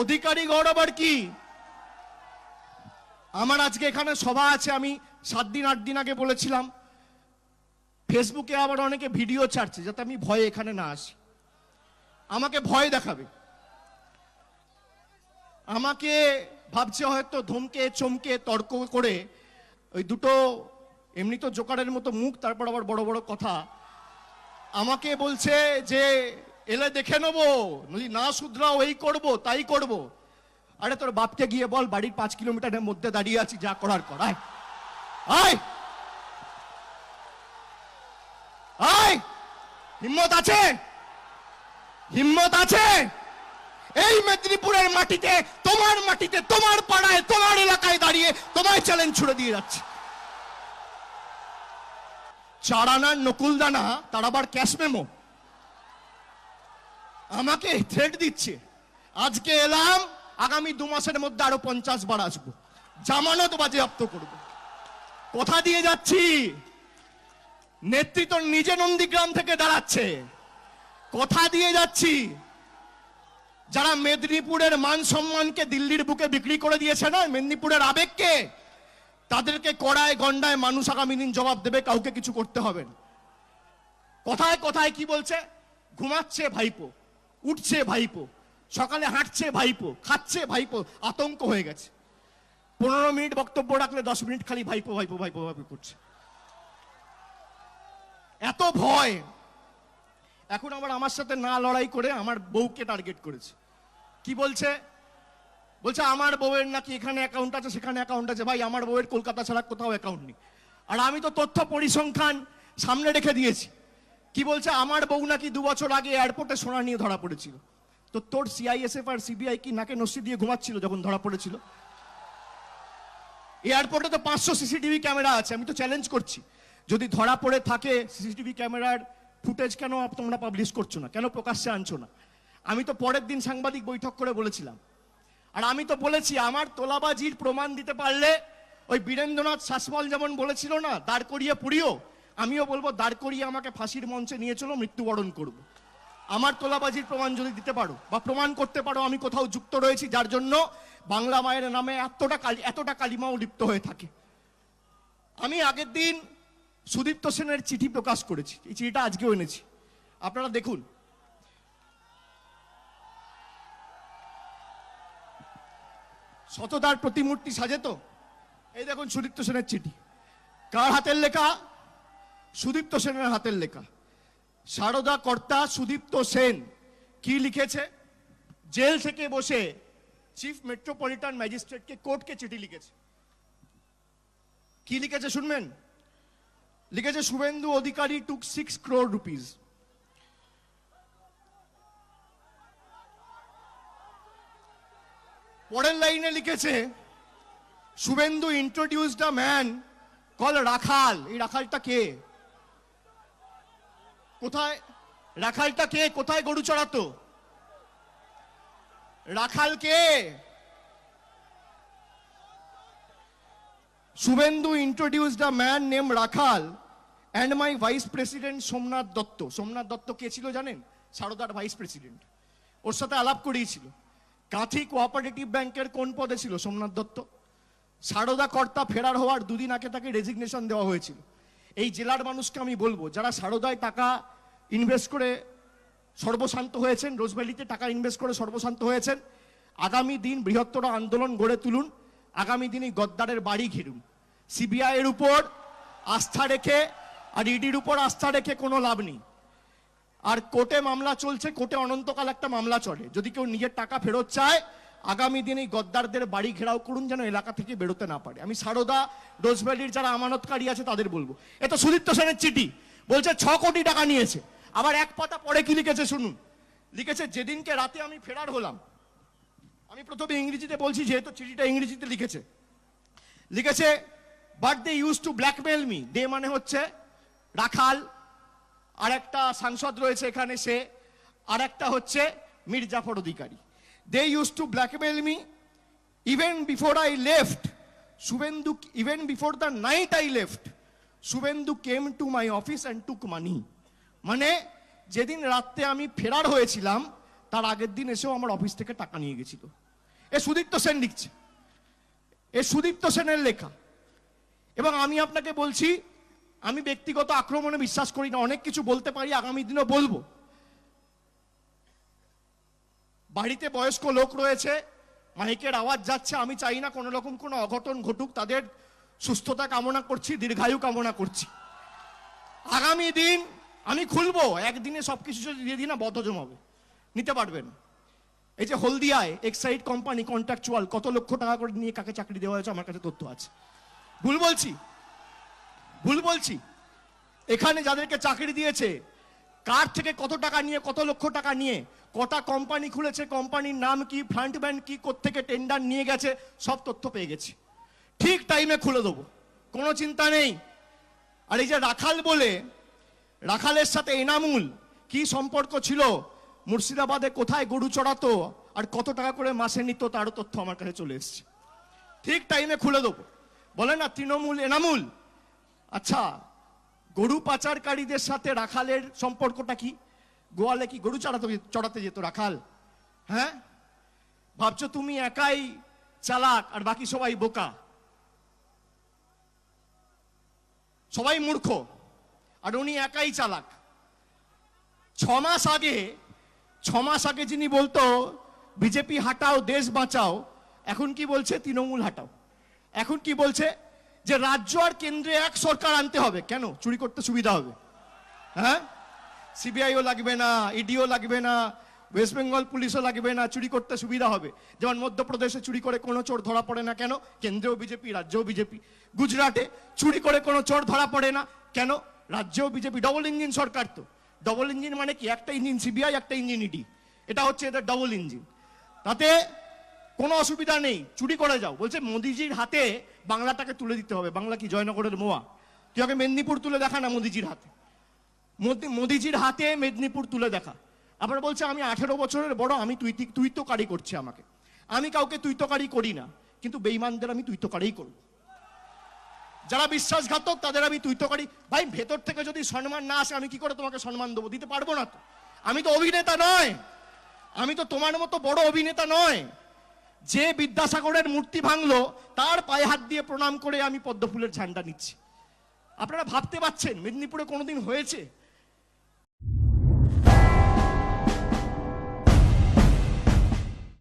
অধিকারী গৌরব আর কি? আমার আজকে এখানে সভা আছে, আমি 7 দিন 8 দিন আগে বলেছিলাম। ফেসবুকে আবার অনেকে ভিডিও ছাড়ছে যাতে আমি ভয়ে এখানে না আসি, আমাকে ভয় দেখাবে, আমাকে ভাবছে হয়তো ধমকে চমকে তর্ক করে ওই দুটো এমনি তো জোকারের মতো মুখ, তারপর আবার বড় বড় কথা, আমাকে বলছে যে এলে দেখে নেবো, যদি না শুধরাও এই করবো তাই করবো। আরে তোর বাপকে গিয়ে বল বাড়ির 5 কিলোমিটারের মধ্যে দাঁড়িয়ে আছি, যা করার করায়। আয় আয়, হিম্মত আছে, হিম্মত আছে। এই মেদিনীপুরের মাটিতে, তোমার মাটিতে, তোমার পাড়ায়, তোমার এলাকায় দাঁড়িয়ে তোমায় চ্যালেঞ্জ ছুড়ে দিয়ে যাচ্ছে। 4 আনার নকুলদানা, তার আবার ক্যাশ মেমো, আমাকে থ্রেট দিচ্ছে। আজকে এলাম, আগামী 2 মাসের মধ্যে আরো 50 বার আসবো, জামানত বাজেয়াপ্ত করব। কথা দিয়ে যাচ্ছি, নেতৃত্ব নিজে নন্দীগ্রাম থেকে দাঁড়াচ্ছে, কথা দিয়ে যাচ্ছি। যারা মেদিনীপুরের মান সম্মানকে দিল্লির বুকে বিক্রি করে দিয়েছে না, মেদিনীপুরের আবেগকে, তাদেরকে কড়ায় গন্ডায় মানুষ আগামী দিন জবাব দেবে, কাউকে কিছু করতে হবে না। কথায় কথায় কি বলছে? ঘুমাচ্ছে ভাইপো, উঠছে ভাইপো, সকালে হাঁটছে ভাইপো, খাচ্ছে ভাইপো, আতঙ্ক হয়ে গেছে। 15 মিনিট বক্তব্য রাখলে 10 মিনিট খালি ভাইপো ভাইপো ভাইপো ভাইপো করছে, এত ভয়। এখন আবার আমার সাথে না লড়াই করে আমার বউকে টার্গেট করেছে। কি বলছে? বলছে আমার বউয়ের নাকি এখানে অ্যাকাউন্ট আছে, সেখানে অ্যাকাউন্ট আছে। ভাই, আমার বউয়ের কলকাতা ছাড়া কোথাও অ্যাকাউন্ট নেই, আর আমি তো তথ্য পরিসংখ্যান সামনে রেখে দিয়েছি। কি বলছে? আমার বউ নাকি 2 বছর আগে এয়ারপোর্টে সোনা নিয়ে ধরা পড়েছিল। তো তোর সিআইএসএফ আর সিবিআই কি নাকে নস্যি দিয়ে ঘুমাচ্ছিল যখন ধরা পড়েছিল? এয়ারপোর্টে তো 500 সিসিটিভি ক্যামেরা আছে। আমি তো চ্যালেঞ্জ করছি, যদি ধরা পড়ে থাকে সিসিটিভি ক্যামেরার ফুটেজ কেন তোমরা পাবলিশ করছো না, কেন প্রকাশ্যে আনছো না? আমি তো পরের দিন সাংবাদিক বৈঠক করে বলেছিলাম, আর আমি তো বলেছি আমার তোলাবাজির প্রমাণ দিতে পারলে, ওই বীরেন্দ্রনাথ শাসমল যেমন বলেছিল না, দাঁড় করিয়ে পুড়িও, আমিও বলবো দাঁড় করিয়ে আমাকে ফাঁসির মঞ্চে নিয়ে চলো, মৃত্যুবরণ করব। আমার তোলাবাজির প্রমাণ যদি দিতে পারো বা প্রমাণ করতে পারো আমি কোথাও যুক্ত রয়েছি, যার জন্য বাংলা মায়ের নামে এতটা কালিমাও লিপ্ত হয়ে থাকে। আমি আগের দিন সুদীপ্ত সেনের চিঠি প্রকাশ করেছি, এই চিঠিটা আজকেও এনেছি, আপনারা দেখুন। সততার প্রতিমূর্তি সাজে তো, এই দেখুন সুদীপ্ত সেনের চিঠি। কার হাতের লেখা? সুদীপ্ত সেনের হাতের লেখা। সারদা কর্তা সুদীপ্ত সেন কি লিখেছে? জেল থেকে বসে চিফ মেট্রোপলিটন ম্যাজিস্ট্রেটকে, কোর্টকে চিঠি লিখেছে। কি লিখেছে শুনবেন? লিখেছে, শুভেন্দু অধিকারী টুক 6 crore rupees. পরের লাইনে লিখেছে, Suvendu introduced a man call Rakhal. এই রাখালটা কে? কোথায় রাখালটা কে? কোথায় গরু চড়াতো? রাখাল কে? Suvendu introduced a man name Rakhal and my vice president Somnath Dutta. Somnath Dutta কে ছিল জানেন? সারদার ভাইস প্রেসিডেন্ট। ওর সাথে আলাপ করিয়েছিল। কাঁথি কোঅপারেটিভ ব্যাংকের কোন পদে ছিল সোমনাথ দত্ত? সারদা কর্তা ফেরার হওয়ার 2 দিন আগে তাকে রেজিগনেশন দেওয়া হয়েছিল। এই জেলার মানুষকে আমি বলবো, যারা সারদায় টাকা ইনভেস্ট করে সর্বশান্ত হয়েছেন, রোজভ্যালিতে টাকা ইনভেস্ট করে সর্বশান্ত হয়েছেন, আগামী দিন বৃহত্তর আন্দোলন গড়ে তুলুন, আগামী দিন এই গদ্দারের বাড়ি ঘিরুন। সিবিআই এর উপর আস্থা রেখে আর ইডির উপর আস্থা রেখে কোনো লাভ নেই। আর কোর্টে মামলা চলছে, কোর্টে অনন্তকাল একটা মামলা চলে। যদি কেউ নিজের টাকা ফেরত চায়, আগামী দিন এই গদ্দারদের বাড়ি ঘেরাও করুন, যেন এলাকা থেকে বেরোতে না পারে। আমি সারদা, রোজভ্যালির যারা আমানতকারী আছে তাদের বলবো। এটা সুদীপ্ত সেনের চিঠি, বলছে 6 কোটি টাকা নিয়েছে। আবার এক পাতা পরে কি লিখেছে শুনুন। লিখেছে, যেদিনকে রাতে আমি ফেরার হলাম, আমি প্রথমে ইংরেজিতে বলছি যেহেতু চিঠিটা ইংরেজিতে লিখেছে। লিখেছে, but they use to blackmail me. They মানে হচ্ছে রাখাল, আর একটা সাংসদ রয়েছে এখানে সে, আর একটা হচ্ছে Mir Jafar Adhikari. They use to blackmail me even before I left Suvendu, even before the night I left Suvendu came to my office and took money. মানে যেদিন রাতে আমি ফেরার হয়েছিলাম তার আগের দিন এসেও আমার অফিস থেকে টাকা নিয়ে গেছিল। এ সুদীপ্ত সেন লিখছে, এ সুদীপ্ত সেনের লেখা। এবং আমি আপনাকে বলছি, আমি ব্যক্তিগত আক্রমণে বিশ্বাস করি না, অনেক কিছু বলতে পারি, আগামী দিনও বলবো। বাড়িতে বয়স্ক লোক রয়েছে, মাইকের আওয়াজ যাচ্ছে, আমি চাই না কোনো রকম কোনো অঘটন ঘটুক, তাদের সুস্থতা কামনা করছি, দীর্ঘায়ু কামনা করছি। আগামী দিন আমি খুলবো, একদিনে সবকিছু যদি দিয়ে দিই না বদ্ধ জমাবে, নিতে পারবেন। এই যে হলদিয়ায় এক্সাইড কোম্পানি কন্ট্রাকচুয়াল কত লক্ষ টাকা করে নিয়ে কাকে চাকরি দেওয়া হয়েছে আমার কাছে তথ্য আছে। ভুল বলছি? ভুল বলছি? এখানে যাদেরকে চাকরি দিয়েছে কার থেকে কত টাকা নিয়ে, কত লক্ষ টাকা নিয়ে, কটা কোম্পানি খুলেছে, কোম্পানির নাম কি, ফ্রন্টম্যান কি, কোত্থেকে টেন্ডার নিয়ে গেছে, সব তথ্য পেয়ে গেছি। ঠিক টাইমে খুলে দেবো, কোনো চিন্তা নেই। আর এই যে রাখাল বলে, রাখালের সাথে এনামুল কি সম্পর্ক ছিল, মুর্শিদাবাদে কোথায় গরু চড়াতো আর কত টাকা করে মাসে নিত, তারও তথ্য আমার কাছে চলে এসছে। ঠিক টাইমে খুলে দেবো। বলে না তৃণমূল এনামুল, আচ্ছা গরু পাচারকারীদের সাথে রাখালের সম্পর্কটা কি? গোয়ালে কি গরু চড়াতে যেত রাখাল? হ্যাঁ, ভাবছো তুমি একাই চালাক আর বাকি সবাই বোকা, সবাই মূর্খ, আর উনি একাই চালাক। 6 মাস আগে যিনি বলতো বিজেপি হাটাও দেশ বাঁচাও, এখন কি বলছে তৃণমূল হাটাও। এখন কি বলছে যে রাজ্য আর কেন্দ্রে এক সরকার আনতে হবে। কেন? চুরি করতে সুবিধা হবে। হ্যাঁ, সিবিআইও লাগবে না, ইডিও লাগবে না, ওয়েস্ট বেঙ্গল পুলিশও লাগবে না, চুরি করতে সুবিধা হবে। যেমন মধ্যপ্রদেশে চুরি করে কোনো চোর ধরা পড়ে না, কেন? কেন্দ্রেও বিজেপি, রাজ্যেও বিজেপি। গুজরাটে চুরি করে কোনো চোর ধরা পড়ে না, কেন? রাজ্যেও বিজেপি। ডবল ইঞ্জিন সরকার তো। ডবল ইঞ্জিন মানে কি? একটা ইঞ্জিন সিবিআই, একটা ইঞ্জিন ইডি, এটা হচ্ছে এদের ডবল ইঞ্জিন। তাতে কোনো অসুবিধা নেই, চুরি করে যাও। বলছে মোদিজির হাতে বাংলাটাকে তুলে দিতে হবে। বাংলা কি জয়নগরের মোয়া? তুই আগে মেদিনীপুর তুলে দেখা না মোদিজির হাতে, মোদিজির হাতে মেদিনীপুর তুলে দেখা। আবার বলছে আমি 18 বছরের বড়, আমি তুই তো কারি করছে আমাকে। আমি কাউকে তুই তো কারি করি না, কিন্তু বেঈমানদের আমি তুই তো কারিই করব। যারা বিশ্বাসঘাতক তাদের আমি তুই তো কারি। ভাই ভেতর থেকে যদি সম্মান না আসে, আমি কি করে তোমাকে সম্মান দেবো? দিতে পারবো না তো। আমি তো অভিনেতা নয়, আমি তো তোমার মতো বড় অভিনেতা নয়। যে বিদ্যাসাগরের মূর্তি ভাঙলো তার পায়ে হাত দিয়ে প্রণাম করে আমি পদ্মফুলের ঝান্ডা নিচ্ছি। আপনারা ভাবতে পারছেন মেদিনীপুরে কোনোদিন হয়েছে